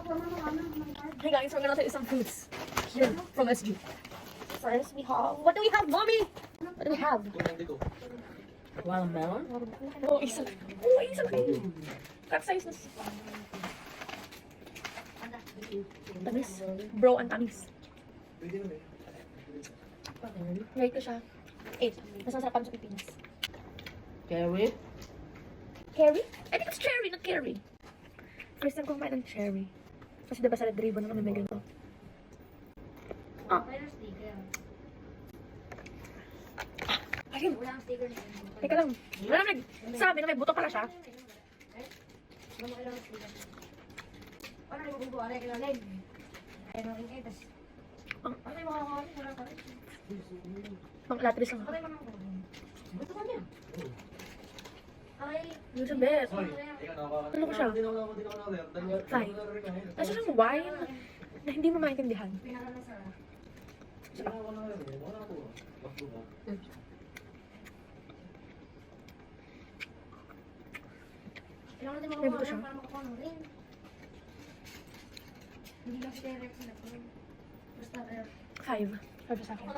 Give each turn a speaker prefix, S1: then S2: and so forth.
S1: Hey guys, we're gonna take some fruits here from SG. First, we have... What do we have, mommy? What do we have?
S2: Watermelon?
S1: Oh, isa. Oh, isa. Cut size na. Tamis. Bro, ang tamis. Rate ko siya 8. Mas masarap pa sa Pilipinas.
S2: Cherry?
S1: Cherry? I think it's cherry, not cherry. First time ko kumain ng cherry. Kasi diba sa Red Ribbon na kami may ganito. Ah. Ayun. Teka lang. Wala naman sabi na may buto pala siya. Pang latris lang. Yung sa bed. Ano ko siya? 5. Kasi lang wine na hindi mo maintindihan. May buto siya.
S3: Hindi lang si Derek sila po. Basta
S1: 5. 5 sa akin.